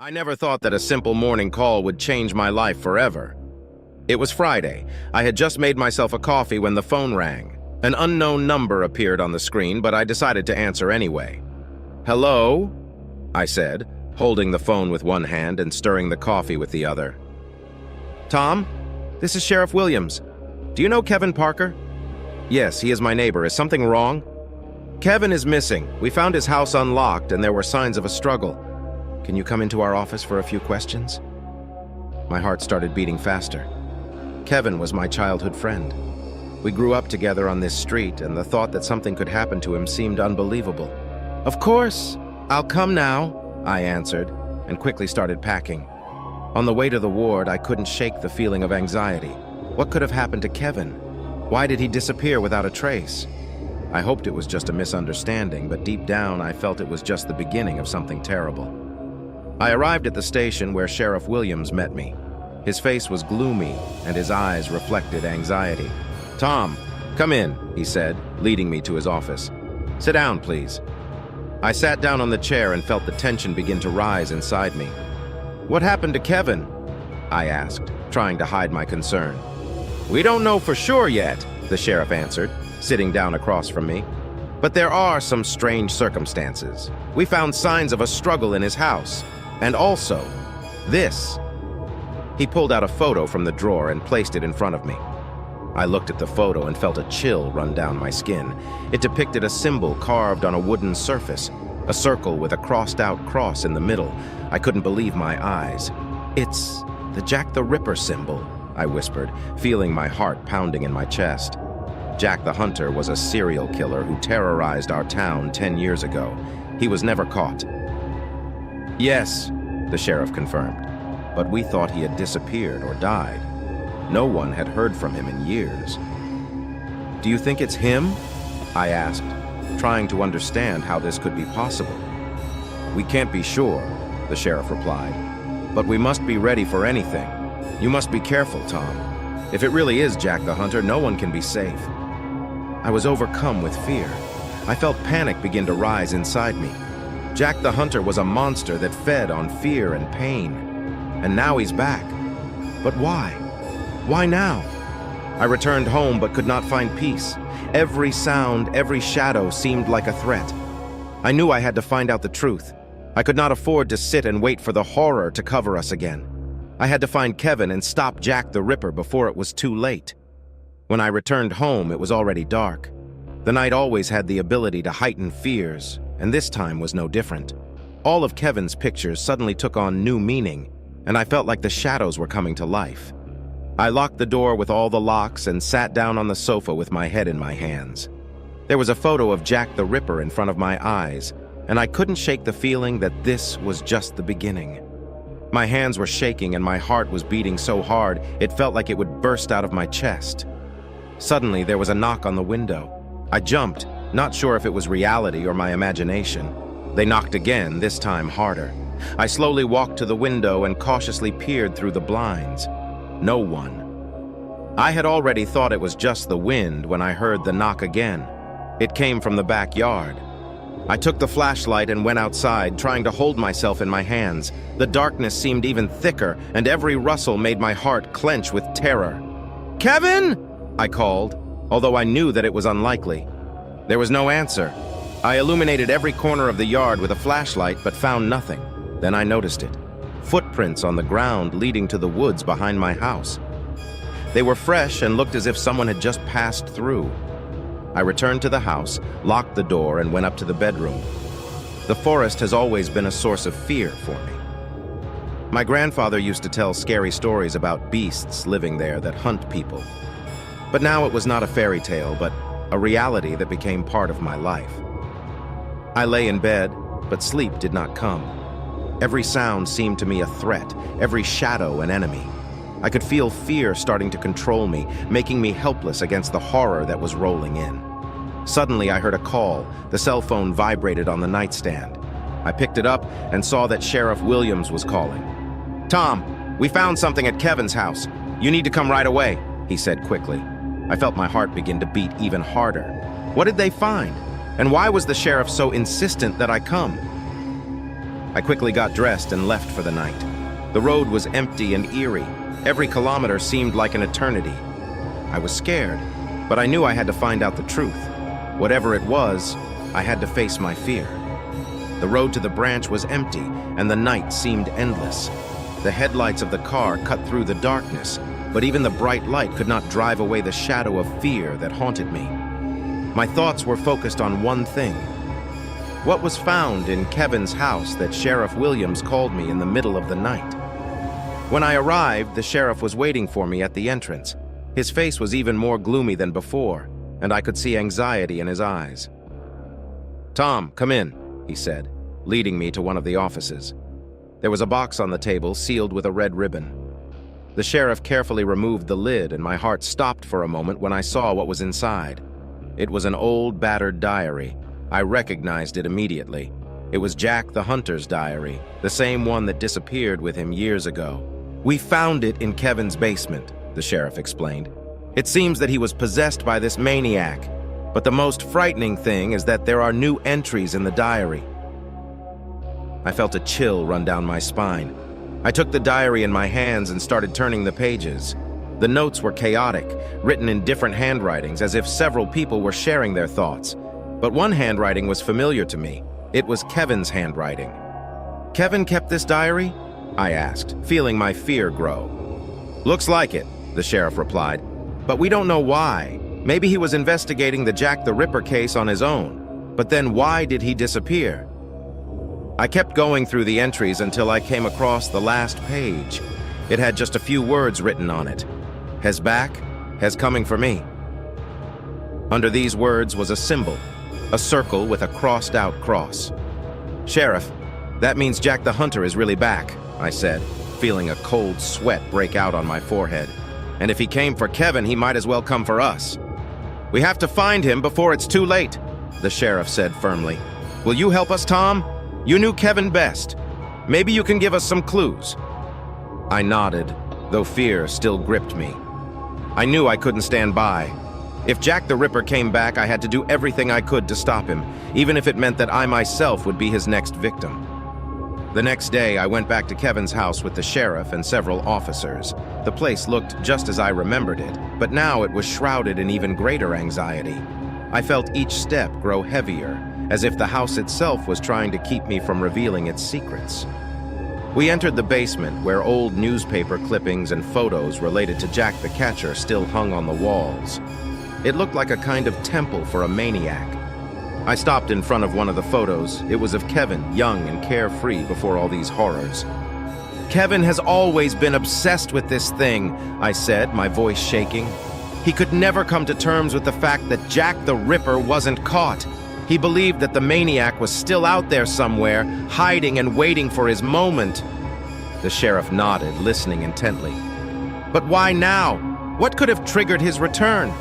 I never thought that a simple morning call would change my life forever. It was Friday. I had just made myself a coffee when the phone rang. An unknown number appeared on the screen, but I decided to answer anyway. "Hello?" I said, holding the phone with one hand and stirring the coffee with the other. "Tom, this is Sheriff Williams. Do you know Kevin Parker?" "Yes, he is my neighbor. Is something wrong?" "Kevin is missing. We found his house unlocked and there were signs of a struggle. Can you come into our office for a few questions?" My heart started beating faster. Kevin was my childhood friend. We grew up together on this street, and the thought that something could happen to him seemed unbelievable. "Of course, I'll come now," I answered, and quickly started packing. On the way to the ward, I couldn't shake the feeling of anxiety. What could have happened to Kevin? Why did he disappear without a trace? I hoped it was just a misunderstanding, but deep down I felt it was just the beginning of something terrible. I arrived at the station where Sheriff Williams met me. His face was gloomy, and his eyes reflected anxiety. "Tom, come in," he said, leading me to his office. "Sit down, please." I sat down on the chair and felt the tension begin to rise inside me. "What happened to Kevin?" I asked, trying to hide my concern. "We don't know for sure yet," the sheriff answered, sitting down across from me. "But there are some strange circumstances. We found signs of a struggle in his house. And also, this." He pulled out a photo from the drawer and placed it in front of me. I looked at the photo and felt a chill run down my skin. It depicted a symbol carved on a wooden surface, a circle with a crossed-out cross in the middle. I couldn't believe my eyes. "It's the Jack the Ripper symbol," I whispered, feeling my heart pounding in my chest. Jack the Hunter was a serial killer who terrorized our town 10 years ago. He was never caught. "Yes," the sheriff confirmed, "but we thought he had disappeared or died. No one had heard from him in years." "Do you think it's him?" I asked, trying to understand how this could be possible. "We can't be sure," the sheriff replied, "but we must be ready for anything. You must be careful, Tom. If it really is Jack the Hunter, no one can be safe." I was overcome with fear. I felt panic begin to rise inside me. Jack the Hunter was a monster that fed on fear and pain. And now he's back. But why? Why now? I returned home but could not find peace. Every sound, every shadow seemed like a threat. I knew I had to find out the truth. I could not afford to sit and wait for the horror to cover us again. I had to find Kevin and stop Jack the Ripper before it was too late. When I returned home, it was already dark. The night always had the ability to heighten fears, and this time was no different. All of Kevin's pictures suddenly took on new meaning, and I felt like the shadows were coming to life. I locked the door with all the locks and sat down on the sofa with my head in my hands. There was a photo of Jack the Ripper in front of my eyes, and I couldn't shake the feeling that this was just the beginning. My hands were shaking and my heart was beating so hard it felt like it would burst out of my chest. Suddenly, there was a knock on the window. I jumped, not sure if it was reality or my imagination. They knocked again, this time harder. I slowly walked to the window and cautiously peered through the blinds. No one. I had already thought it was just the wind when I heard the knock again. It came from the backyard. I took the flashlight and went outside, trying to hold myself in my hands. The darkness seemed even thicker, and every rustle made my heart clench with terror. "Kevin!" I called, although I knew that it was unlikely. There was no answer. I illuminated every corner of the yard with a flashlight, but found nothing. Then I noticed it. Footprints on the ground leading to the woods behind my house. They were fresh and looked as if someone had just passed through. I returned to the house, locked the door, and went up to the bedroom. The forest has always been a source of fear for me. My grandfather used to tell scary stories about beasts living there that hunt people. But now it was not a fairy tale, but a reality that became part of my life. I lay in bed, but sleep did not come. Every sound seemed to me a threat, every shadow an enemy. I could feel fear starting to control me, making me helpless against the horror that was rolling in. Suddenly, I heard a call. The cell phone vibrated on the nightstand. I picked it up and saw that Sheriff Williams was calling. "Tom, we found something at Kevin's house. You need to come right away," he said quickly. I felt my heart begin to beat even harder. What did they find? And why was the sheriff so insistent that I come? I quickly got dressed and left for the night. The road was empty and eerie. Every kilometer seemed like an eternity. I was scared, but I knew I had to find out the truth. Whatever it was, I had to face my fear. The road to the branch was empty, and the night seemed endless. The headlights of the car cut through the darkness, but even the bright light could not drive away the shadow of fear that haunted me. My thoughts were focused on one thing. What was found in Kevin's house that Sheriff Williams called me in the middle of the night? When I arrived, the sheriff was waiting for me at the entrance. His face was even more gloomy than before, and I could see anxiety in his eyes. "Tom, come in," he said, leading me to one of the offices. There was a box on the table sealed with a red ribbon. The sheriff carefully removed the lid, and my heart stopped for a moment when I saw what was inside. It was an old, battered diary. I recognized it immediately. It was Jack the Hunter's diary, the same one that disappeared with him years ago. "We found it in Kevin's basement," the sheriff explained. "It seems that he was possessed by this maniac, but the most frightening thing is that there are new entries in the diary." I felt a chill run down my spine. I took the diary in my hands and started turning the pages. The notes were chaotic, written in different handwritings, as if several people were sharing their thoughts. But one handwriting was familiar to me. It was Kevin's handwriting. "Kevin kept this diary?" I asked, feeling my fear grow. "Looks like it," the sheriff replied. "But we don't know why. Maybe he was investigating the Jack the Ripper case on his own. But then why did he disappear?" I kept going through the entries until I came across the last page. It had just a few words written on it. "Has back, has coming for me." Under these words was a symbol, a circle with a crossed-out cross. "Sheriff, that means Jack the Hunter is really back," I said, feeling a cold sweat break out on my forehead. "And if he came for Kevin, he might as well come for us." "We have to find him before it's too late," the sheriff said firmly. "Will you help us, Tom? You knew Kevin best. Maybe you can give us some clues." I nodded, though fear still gripped me. I knew I couldn't stand by. If Jack the Ripper came back, I had to do everything I could to stop him, even if it meant that I myself would be his next victim. The next day, I went back to Kevin's house with the sheriff and several officers. The place looked just as I remembered it, but now it was shrouded in even greater anxiety. I felt each step grow heavier, as if the house itself was trying to keep me from revealing its secrets. We entered the basement, where old newspaper clippings and photos related to Jack the Catcher still hung on the walls. It looked like a kind of temple for a maniac. I stopped in front of one of the photos. It was of Kevin, young and carefree before all these horrors. "Kevin has always been obsessed with this thing," I said, my voice shaking. "He could never come to terms with the fact that Jack the Ripper wasn't caught. He believed that the maniac was still out there somewhere, hiding and waiting for his moment." The sheriff nodded, listening intently. "But why now? What could have triggered his return?"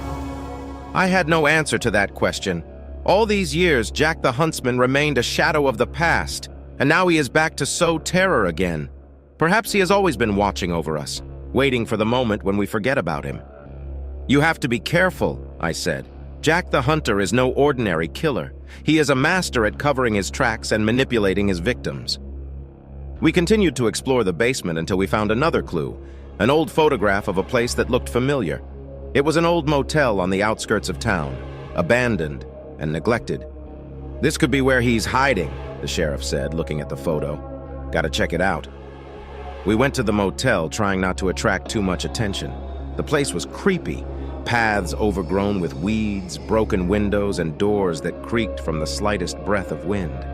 I had no answer to that question. All these years, Jack the Huntsman remained a shadow of the past, and now he is back to sow terror again. Perhaps he has always been watching over us, waiting for the moment when we forget about him. "You have to be careful," I said. "Jack the Hunter is no ordinary killer. He is a master at covering his tracks and manipulating his victims." We continued to explore the basement until we found another clue, an old photograph of a place that looked familiar. It was an old motel on the outskirts of town, abandoned and neglected. "This could be where he's hiding," the sheriff said, looking at the photo. "Gotta check it out." We went to the motel, trying not to attract too much attention. The place was creepy, paths overgrown with weeds, broken windows, and doors that creaked from the slightest breath of wind.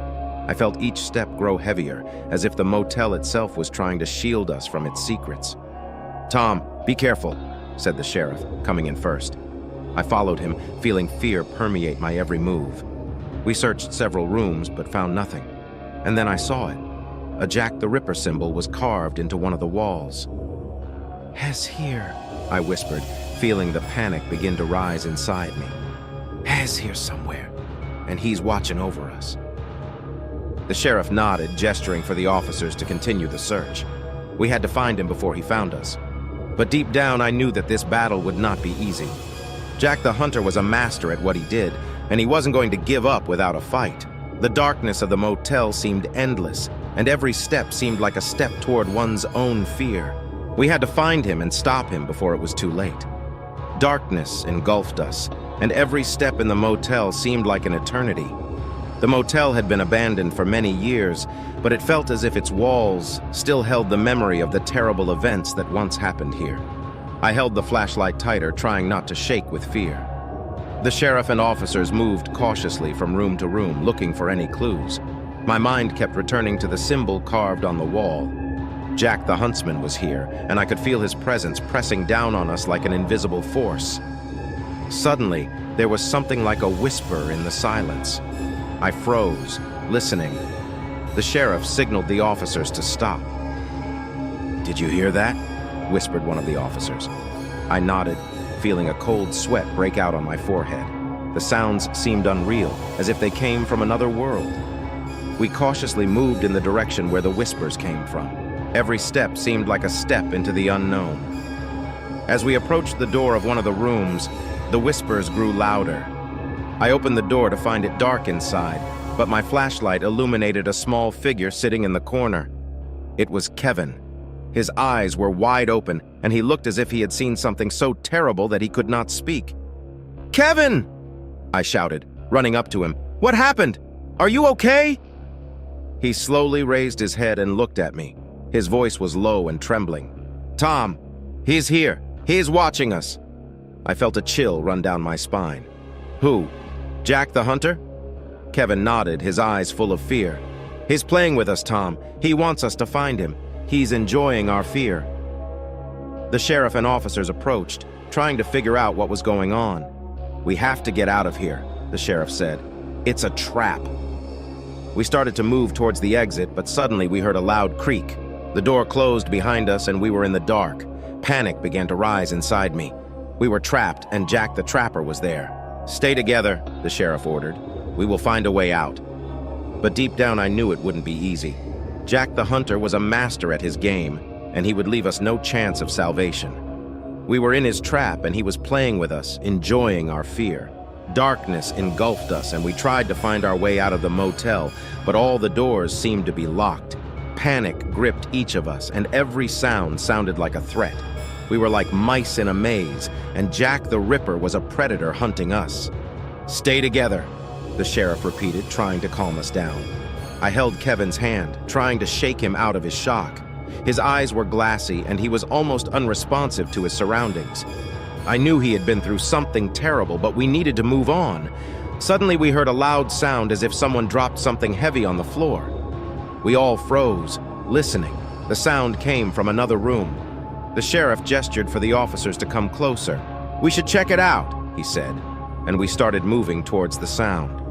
I felt each step grow heavier, as if the motel itself was trying to shield us from its secrets. "Tom, be careful," said the sheriff, coming in first. I followed him, feeling fear permeate my every move. We searched several rooms, but found nothing. And then I saw it. A Jack the Ripper symbol was carved into one of the walls. "Hez here," I whispered, feeling the panic begin to rise inside me. "Hez here somewhere, and he's watching over us." The sheriff nodded, gesturing for the officers to continue the search. We had to find him before he found us. But deep down, I knew that this battle would not be easy. Jack the Hunter was a master at what he did, and he wasn't going to give up without a fight. The darkness of the motel seemed endless, and every step seemed like a step toward one's own fear. We had to find him and stop him before it was too late. Darkness engulfed us, and every step in the motel seemed like an eternity. The motel had been abandoned for many years, but it felt as if its walls still held the memory of the terrible events that once happened here. I held the flashlight tighter, trying not to shake with fear. The sheriff and officers moved cautiously from room to room, looking for any clues. My mind kept returning to the symbol carved on the wall. Jack the Huntsman was here, and I could feel his presence pressing down on us like an invisible force. Suddenly, there was something like a whisper in the silence. I froze, listening. The sheriff signaled the officers to stop. "Did you hear that?" whispered one of the officers. I nodded, feeling a cold sweat break out on my forehead. The sounds seemed unreal, as if they came from another world. We cautiously moved in the direction where the whispers came from. Every step seemed like a step into the unknown. As we approached the door of one of the rooms, the whispers grew louder. I opened the door to find it dark inside, but my flashlight illuminated a small figure sitting in the corner. It was Kevin. His eyes were wide open, and he looked as if he had seen something so terrible that he could not speak. "Kevin!" I shouted, running up to him. "What happened? Are you okay?" He slowly raised his head and looked at me. His voice was low and trembling. "Tom, he's here. He's watching us." I felt a chill run down my spine. "Who? Jack the Hunter?" Kevin nodded, his eyes full of fear. "He's playing with us, Tom. He wants us to find him. He's enjoying our fear." The sheriff and officers approached, trying to figure out what was going on. "We have to get out of here," the sheriff said. "It's a trap." We started to move towards the exit, but suddenly we heard a loud creak. The door closed behind us and we were in the dark. Panic began to rise inside me. We were trapped, and Jack the Trapper was there. "Stay together," the sheriff ordered. "We will find a way out." But deep down I knew it wouldn't be easy. Jack the Hunter was a master at his game, and he would leave us no chance of salvation. We were in his trap, and he was playing with us, enjoying our fear. Darkness engulfed us, and we tried to find our way out of the motel, but all the doors seemed to be locked. Panic gripped each of us, and every sound sounded like a threat. We were like mice in a maze, and Jack the Ripper was a predator hunting us. "Stay together," the sheriff repeated, trying to calm us down. I held Kevin's hand, trying to shake him out of his shock. His eyes were glassy, and he was almost unresponsive to his surroundings. I knew he had been through something terrible, but we needed to move on. Suddenly we heard a loud sound as if someone dropped something heavy on the floor. We all froze, listening. The sound came from another room. The sheriff gestured for the officers to come closer. "We should check it out," he said, and we started moving towards the sound.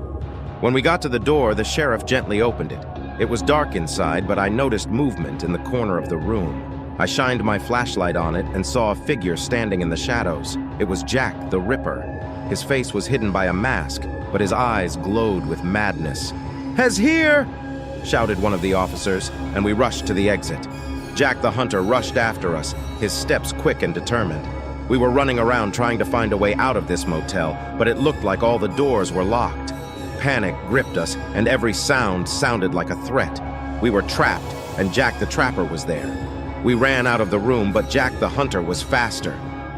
When we got to the door, the sheriff gently opened it. It was dark inside, but I noticed movement in the corner of the room. I shined my flashlight on it and saw a figure standing in the shadows. It was Jack the Ripper. His face was hidden by a mask, but his eyes glowed with madness. "Has here!" shouted one of the officers, and we rushed to the exit. Jack the Hunter rushed after us, his steps quick and determined. We were running around trying to find a way out of this motel, but it looked like all the doors were locked. Panic gripped us, and every sound sounded like a threat. We were trapped, and Jack the Trapper was there. We ran out of the room, but Jack the Hunter was faster.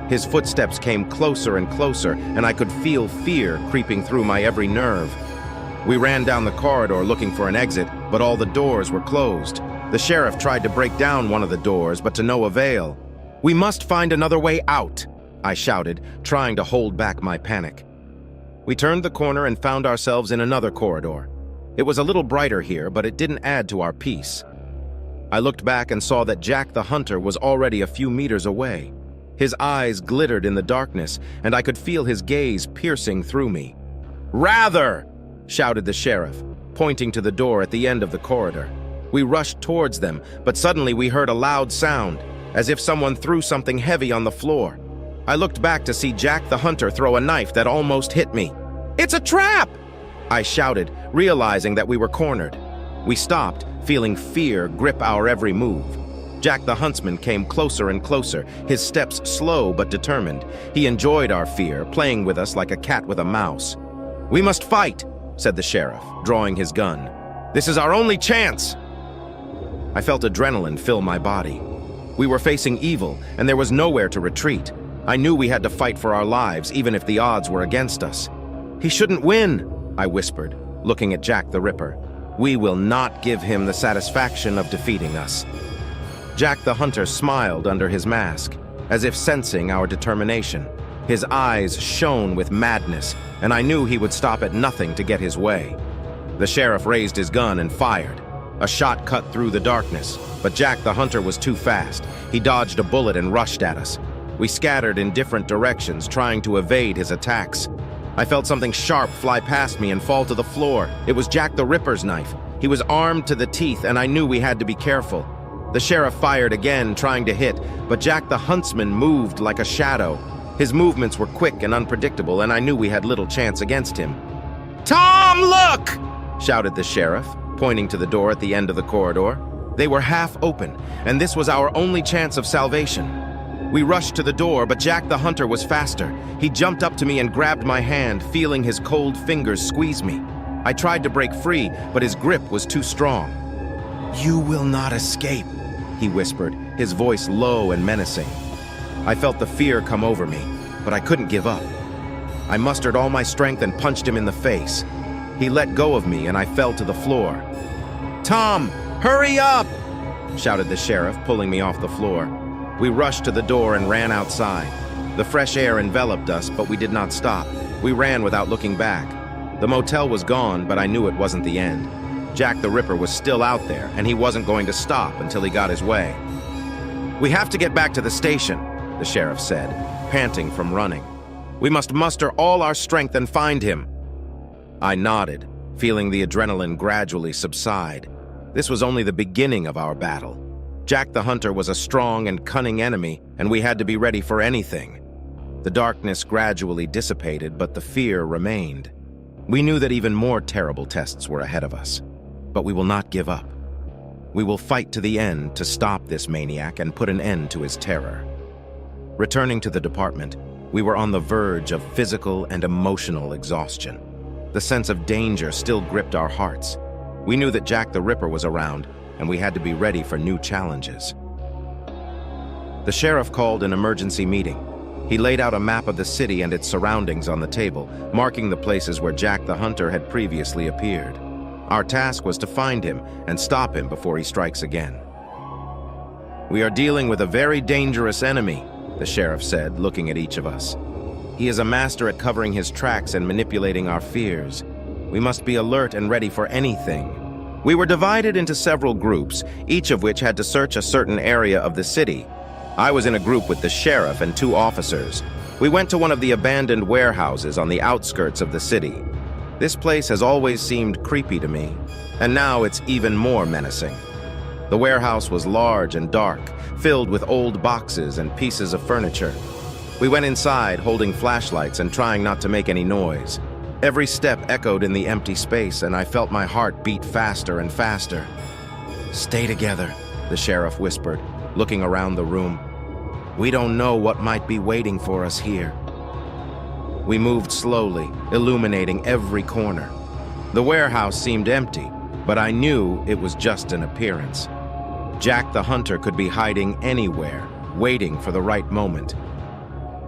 His footsteps came closer and closer, and I could feel fear creeping through my every nerve. We ran down the corridor looking for an exit, but all the doors were closed. The sheriff tried to break down one of the doors, but to no avail. "We must find another way out," I shouted, trying to hold back my panic. We turned the corner and found ourselves in another corridor. It was a little brighter here, but it didn't add to our peace. I looked back and saw that Jack the Hunter was already a few meters away. His eyes glittered in the darkness, and I could feel his gaze piercing through me. "Rather!" shouted the sheriff, pointing to the door at the end of the corridor. We rushed towards them, but suddenly we heard a loud sound, as if someone threw something heavy on the floor. I looked back to see Jack the Hunter throw a knife that almost hit me. "It's a trap!" I shouted, realizing that we were cornered. We stopped, feeling fear grip our every move. Jack the Huntsman came closer and closer, his steps slow but determined. He enjoyed our fear, playing with us like a cat with a mouse. "We must fight," said the sheriff, drawing his gun. "This is our only chance." I felt adrenaline fill my body. We were facing evil, and there was nowhere to retreat. I knew we had to fight for our lives, even if the odds were against us. "He shouldn't win," I whispered, looking at Jack the Ripper. "We will not give him the satisfaction of defeating us." Jack the Hunter smiled under his mask, as if sensing our determination. His eyes shone with madness, and I knew he would stop at nothing to get his way. The sheriff raised his gun and fired. A shot cut through the darkness, but Jack the Hunter was too fast. He dodged a bullet and rushed at us. We scattered in different directions, trying to evade his attacks. I felt something sharp fly past me and fall to the floor. It was Jack the Ripper's knife. He was armed to the teeth, and I knew we had to be careful. The sheriff fired again, trying to hit, but Jack the Huntsman moved like a shadow. His movements were quick and unpredictable, and I knew we had little chance against him. "Tom, look!" shouted the sheriff, pointing to the door at the end of the corridor. They were half open, and this was our only chance of salvation. We rushed to the door, but Jack the Hunter was faster. He jumped up to me and grabbed my hand, feeling his cold fingers squeeze me. I tried to break free, but his grip was too strong. "You will not escape," he whispered, his voice low and menacing. I felt the fear come over me, but I couldn't give up. I mustered all my strength and punched him in the face. He let go of me, and I fell to the floor. "Tom, hurry up!" shouted the sheriff, pulling me off the floor. We rushed to the door and ran outside. The fresh air enveloped us, but we did not stop. We ran without looking back. The motel was gone, but I knew it wasn't the end. Jack the Ripper was still out there, and he wasn't going to stop until he got his way. "We have to get back to the station," the sheriff said, panting from running. "We must muster all our strength and find him." I nodded, feeling the adrenaline gradually subside. This was only the beginning of our battle. Jack the Hunter was a strong and cunning enemy, and we had to be ready for anything. The darkness gradually dissipated, but the fear remained. We knew that even more terrible tests were ahead of us. But we will not give up. We will fight to the end to stop this maniac and put an end to his terror. Returning to the department, we were on the verge of physical and emotional exhaustion. The sense of danger still gripped our hearts. We knew that Jack the Ripper was around, and we had to be ready for new challenges. The sheriff called an emergency meeting. He laid out a map of the city and its surroundings on the table, marking the places where Jack the Hunter had previously appeared. Our task was to find him and stop him before he strikes again. "We are dealing with a very dangerous enemy," the sheriff said, looking at each of us. "He is a master at covering his tracks and manipulating our fears. We must be alert and ready for anything." We were divided into several groups, each of which had to search a certain area of the city. I was in a group with the sheriff and 2 officers. We went to one of the abandoned warehouses on the outskirts of the city. This place has always seemed creepy to me, and now it's even more menacing. The warehouse was large and dark, filled with old boxes and pieces of furniture. We went inside, holding flashlights and trying not to make any noise. Every step echoed in the empty space, and I felt my heart beat faster and faster. "Stay together," the sheriff whispered, looking around the room. "We don't know what might be waiting for us here." We moved slowly, illuminating every corner. The warehouse seemed empty, but I knew it was just an appearance. Jack the Hunter could be hiding anywhere, waiting for the right moment.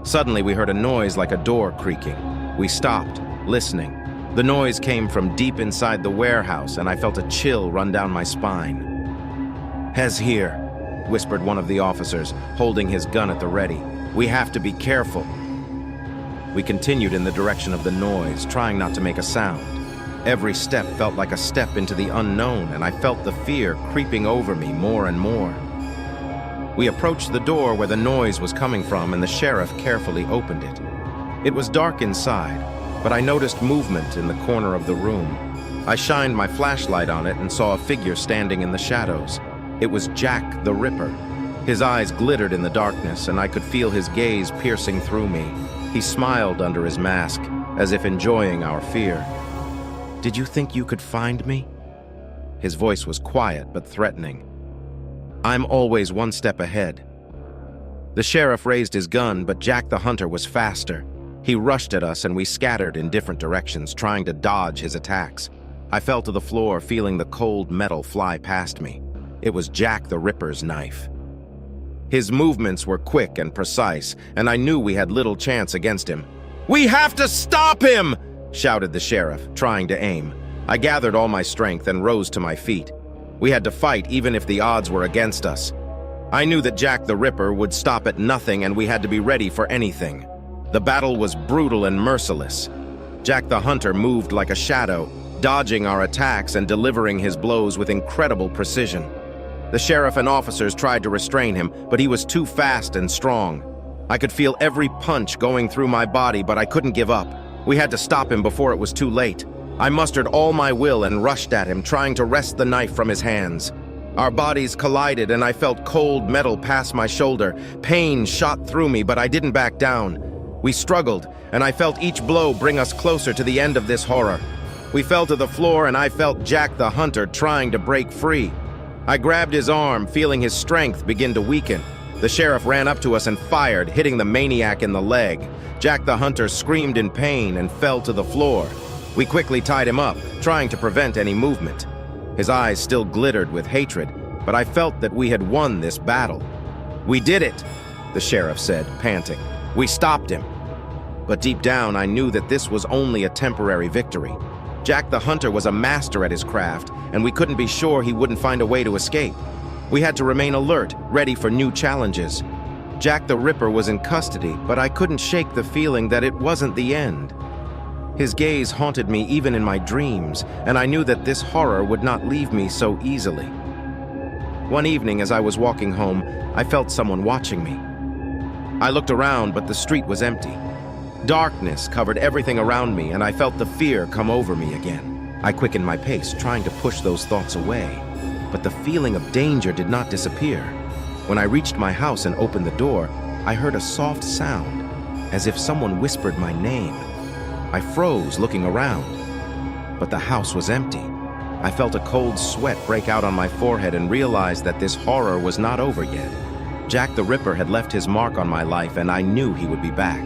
Suddenly, we heard a noise like a door creaking. We stopped, listening. The noise came from deep inside the warehouse, and I felt a chill run down my spine. "Hez here," whispered one of the officers, holding his gun at the ready. "We have to be careful." We continued in the direction of the noise, trying not to make a sound. Every step felt like a step into the unknown, and I felt the fear creeping over me more and more. We approached the door where the noise was coming from, and the sheriff carefully opened it. It was dark inside, but I noticed movement in the corner of the room. I shined my flashlight on it and saw a figure standing in the shadows. It was Jack the Ripper. His eyes glittered in the darkness, and I could feel his gaze piercing through me. He smiled under his mask, as if enjoying our fear. "Did you think you could find me?" His voice was quiet but threatening. "I'm always one step ahead." The sheriff raised his gun, but Jack the Hunter was faster. He rushed at us, and we scattered in different directions, trying to dodge his attacks. I fell to the floor, feeling the cold metal fly past me. It was Jack the Ripper's knife. His movements were quick and precise, and I knew we had little chance against him. "We have to stop him!" shouted the sheriff, trying to aim. I gathered all my strength and rose to my feet. We had to fight even if the odds were against us. I knew that Jack the Ripper would stop at nothing, and we had to be ready for anything. The battle was brutal and merciless. Jack the Hunter moved like a shadow, dodging our attacks and delivering his blows with incredible precision. The sheriff and officers tried to restrain him, but he was too fast and strong. I could feel every punch going through my body, but I couldn't give up. We had to stop him before it was too late. I mustered all my will and rushed at him, trying to wrest the knife from his hands. Our bodies collided, and I felt cold metal pass my shoulder. Pain shot through me, but I didn't back down. We struggled, and I felt each blow bring us closer to the end of this horror. We fell to the floor, and I felt Jack the Hunter trying to break free. I grabbed his arm, feeling his strength begin to weaken. The sheriff ran up to us and fired, hitting the maniac in the leg. Jack the Hunter screamed in pain and fell to the floor. We quickly tied him up, trying to prevent any movement. His eyes still glittered with hatred, but I felt that we had won this battle. "We did it," the sheriff said, panting. "We stopped him." But deep down, I knew that this was only a temporary victory. Jack the Hunter was a master at his craft, and we couldn't be sure he wouldn't find a way to escape. We had to remain alert, ready for new challenges. Jack the Ripper was in custody, but I couldn't shake the feeling that it wasn't the end. His gaze haunted me even in my dreams, and I knew that this horror would not leave me so easily. One evening, as I was walking home, I felt someone watching me. I looked around, but the street was empty. Darkness covered everything around me, and I felt the fear come over me again. I quickened my pace, trying to push those thoughts away, but the feeling of danger did not disappear. When I reached my house and opened the door, I heard a soft sound, as if someone whispered my name. I froze, looking around, but the house was empty. I felt a cold sweat break out on my forehead and realized that this horror was not over yet. Jack the Ripper had left his mark on my life, and I knew he would be back.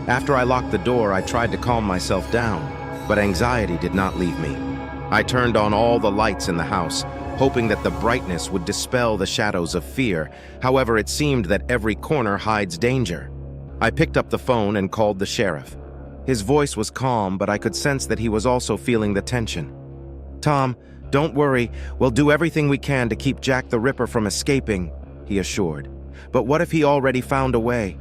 After I locked the door, I tried to calm myself down, but anxiety did not leave me. I turned on all the lights in the house, hoping that the brightness would dispel the shadows of fear. However, it seemed that every corner hides danger. I picked up the phone and called the sheriff. His voice was calm, but I could sense that he was also feeling the tension. "Tom, don't worry. We'll do everything we can to keep Jack the Ripper from escaping," he assured. "But what if he already found a way?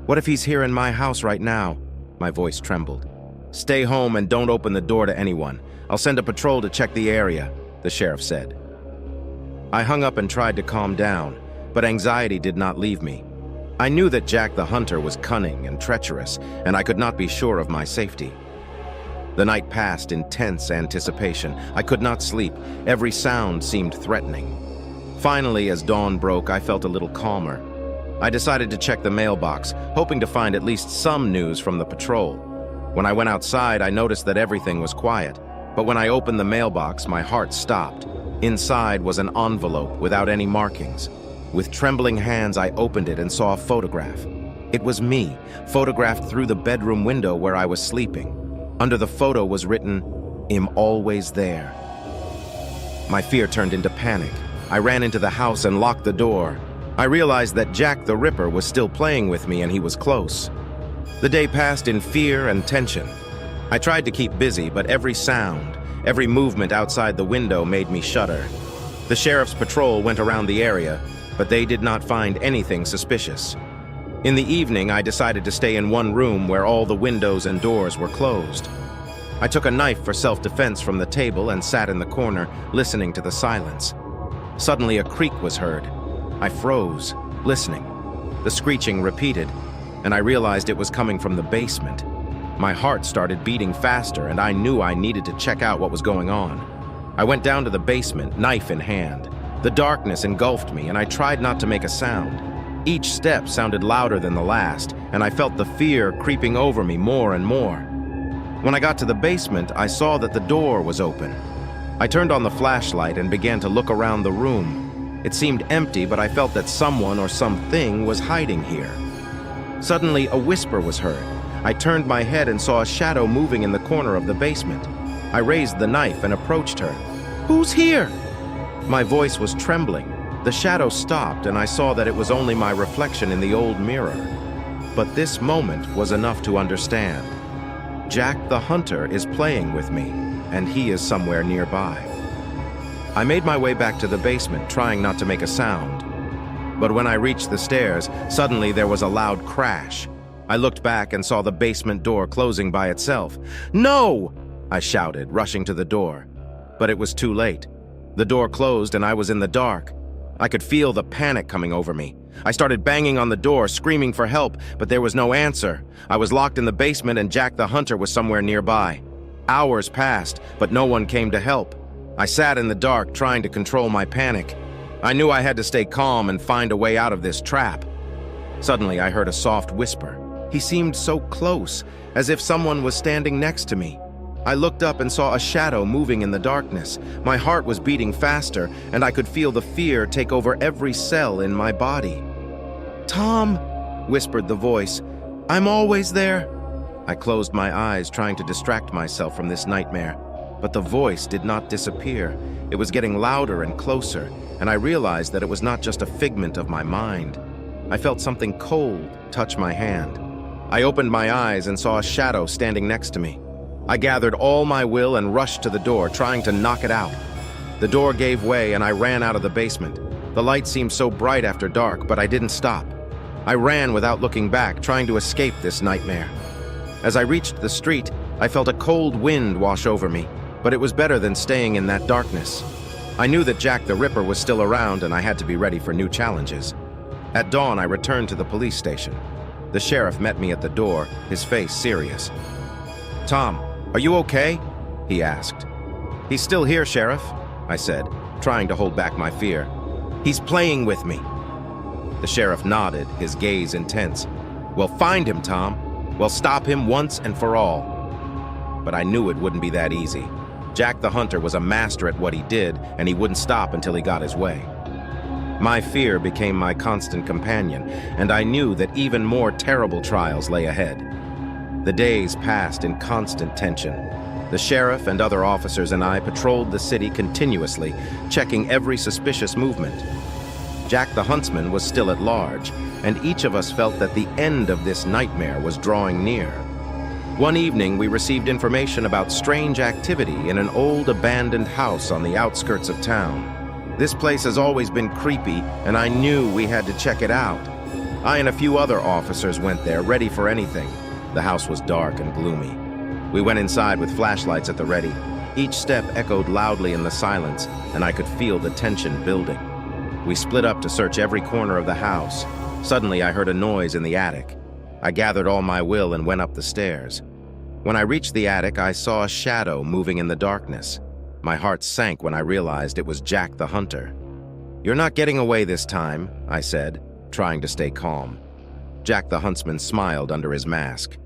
What if he's here in my house right now?" My voice trembled. "Stay home and don't open the door to anyone. I'll send a patrol to check the area," the sheriff said. I hung up and tried to calm down, but anxiety did not leave me. I knew that Jack the Hunter was cunning and treacherous, and I could not be sure of my safety. The night passed in tense anticipation. I could not sleep. Every sound seemed threatening. Finally, as dawn broke, I felt a little calmer. I decided to check the mailbox, hoping to find at least some news from the patrol. When I went outside, I noticed that everything was quiet. But when I opened the mailbox, my heart stopped. Inside was an envelope without any markings. With trembling hands, I opened it and saw a photograph. It was me, photographed through the bedroom window where I was sleeping. Under the photo was written, "I'm always there." My fear turned into panic. I ran into the house and locked the door. I realized that Jack the Ripper was still playing with me, and he was close. The day passed in fear and tension. I tried to keep busy, but every sound, every movement outside the window made me shudder. The sheriff's patrol went around the area, but they did not find anything suspicious. In the evening, I decided to stay in one room where all the windows and doors were closed. I took a knife for self-defense from the table and sat in the corner, listening to the silence. Suddenly, a creak was heard. I froze, listening. The screeching repeated, and I realized it was coming from the basement. My heart started beating faster, and I knew I needed to check out what was going on. I went down to the basement, knife in hand. The darkness engulfed me, and I tried not to make a sound. Each step sounded louder than the last, and I felt the fear creeping over me more and more. When I got to the basement, I saw that the door was open. I turned on the flashlight and began to look around the room. It seemed empty, but I felt that someone or something was hiding here. Suddenly, a whisper was heard. I turned my head and saw a shadow moving in the corner of the basement. I raised the knife and approached her. "Who's here?" My voice was trembling. The shadow stopped, and I saw that it was only my reflection in the old mirror. But this moment was enough to understand. Jack the Hunter is playing with me, and he is somewhere nearby. I made my way back to the basement, trying not to make a sound. But when I reached the stairs, suddenly there was a loud crash. I looked back and saw the basement door closing by itself. "No!" I shouted, rushing to the door. But it was too late. The door closed and I was in the dark. I could feel the panic coming over me. I started banging on the door, screaming for help, but there was no answer. I was locked in the basement and Jack the Hunter was somewhere nearby. Hours passed, but no one came to help. I sat in the dark, trying to control my panic. I knew I had to stay calm and find a way out of this trap. Suddenly, I heard a soft whisper. He seemed so close, as if someone was standing next to me. I looked up and saw a shadow moving in the darkness. My heart was beating faster, and I could feel the fear take over every cell in my body. "Tom," whispered the voice, "I'm always there." I closed my eyes, trying to distract myself from this nightmare. But the voice did not disappear. It was getting louder and closer, and I realized that it was not just a figment of my mind. I felt something cold touch my hand. I opened my eyes and saw a shadow standing next to me. I gathered all my will and rushed to the door, trying to knock it out. The door gave way and I ran out of the basement. The light seemed so bright after dark, but I didn't stop. I ran without looking back, trying to escape this nightmare. As I reached the street, I felt a cold wind wash over me, but it was better than staying in that darkness. I knew that Jack the Ripper was still around and I had to be ready for new challenges. At dawn, I returned to the police station. The sheriff met me at the door, his face serious. "Tom, are you okay?" he asked. "He's still here, Sheriff," I said, trying to hold back my fear. "He's playing with me." The sheriff nodded, his gaze intense. "Well, find him, Tom. Well, stop him once and for all." But I knew it wouldn't be that easy. Jack the Hunter was a master at what he did, and he wouldn't stop until he got his way. My fear became my constant companion, and I knew that even more terrible trials lay ahead. The days passed in constant tension. The sheriff and other officers and I patrolled the city continuously, checking every suspicious movement. Jack the Huntsman was still at large, and each of us felt that the end of this nightmare was drawing near. One evening, we received information about strange activity in an old abandoned house on the outskirts of town. This place has always been creepy, and I knew we had to check it out. I and a few other officers went there, ready for anything. The house was dark and gloomy. We went inside with flashlights at the ready. Each step echoed loudly in the silence, and I could feel the tension building. We split up to search every corner of the house. Suddenly, I heard a noise in the attic. I gathered all my will and went up the stairs. When I reached the attic, I saw a shadow moving in the darkness. My heart sank when I realized it was Jack the Hunter. "You're not getting away this time," I said, trying to stay calm. Jack the Huntsman smiled under his mask.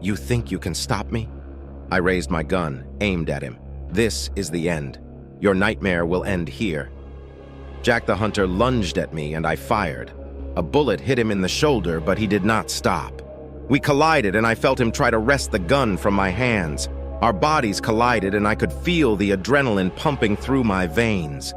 "You think you can stop me?" I raised my gun, aimed at him. "This is the end. Your nightmare will end here." Jack the Hunter lunged at me and I fired. A bullet hit him in the shoulder, but he did not stop. We collided and I felt him try to wrest the gun from my hands. Our bodies collided and I could feel the adrenaline pumping through my veins.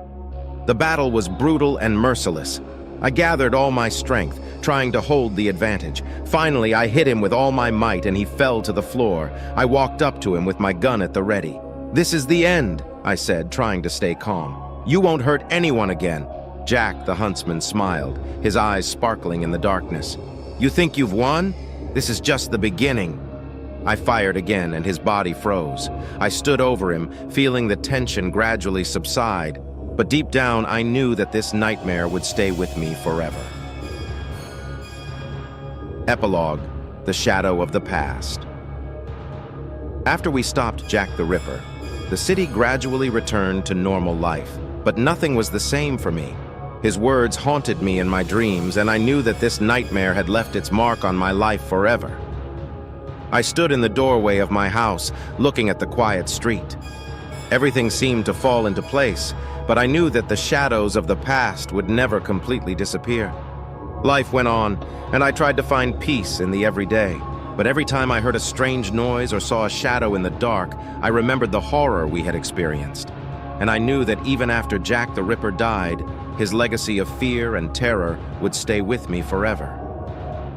The battle was brutal and merciless. I gathered all my strength, trying to hold the advantage. Finally, I hit him with all my might and he fell to the floor. I walked up to him with my gun at the ready. "This is the end," I said, trying to stay calm. "You won't hurt anyone again." Jack the Huntsman smiled, his eyes sparkling in the darkness. "You think you've won? This is just the beginning." I fired again and his body froze. I stood over him, feeling the tension gradually subside. But deep down, I knew that this nightmare would stay with me forever. Epilogue: The Shadow of the Past. After we stopped Jack the Ripper, the city gradually returned to normal life, but nothing was the same for me. His words haunted me in my dreams, and I knew that this nightmare had left its mark on my life forever. I stood in the doorway of my house, looking at the quiet street. Everything seemed to fall into place, but I knew that the shadows of the past would never completely disappear. Life went on, and I tried to find peace in the everyday. But every time I heard a strange noise or saw a shadow in the dark, I remembered the horror we had experienced. and I knew that even after Jack the Ripper died, his legacy of fear and terror would stay with me forever.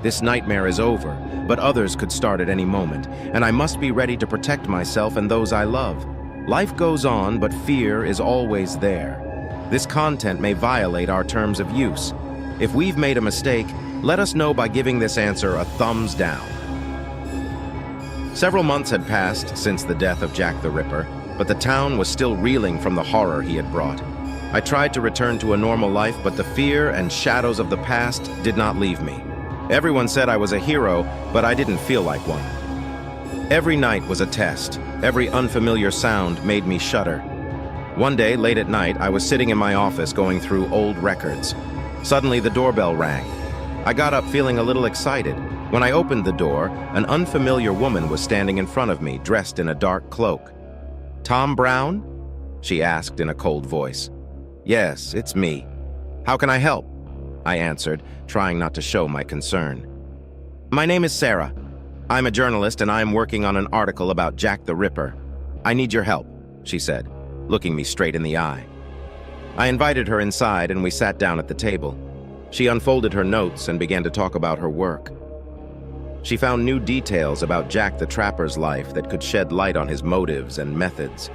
This nightmare is over, but others could start at any moment, and I must be ready to protect myself and those I love. Life goes on, but fear is always there. This content may violate our terms of use. If we've made a mistake, let us know by giving this answer a thumbs down. Several months had passed since the death of Jack the Ripper, but the town was still reeling from the horror he had brought. I tried to return to a normal life, but the fear and shadows of the past did not leave me. Everyone said I was a hero, but I didn't feel like one. Every night was a test. Every unfamiliar sound made me shudder. One day, late at night, I was sitting in my office going through old records. Suddenly, the doorbell rang. I got up feeling a little excited. When I opened the door, an unfamiliar woman was standing in front of me, dressed in a dark cloak. "Tom Brown?" she asked in a cold voice. "Yes, it's me. How can I help?" I answered, trying not to show my concern. "My name is Sarah. I'm a journalist and I'm working on an article about Jack the Ripper. I need your help," she said, looking me straight in the eye. I invited her inside and we sat down at the table. She unfolded her notes and began to talk about her work. She found new details about Jack the Trapper's life that could shed light on his motives and methods.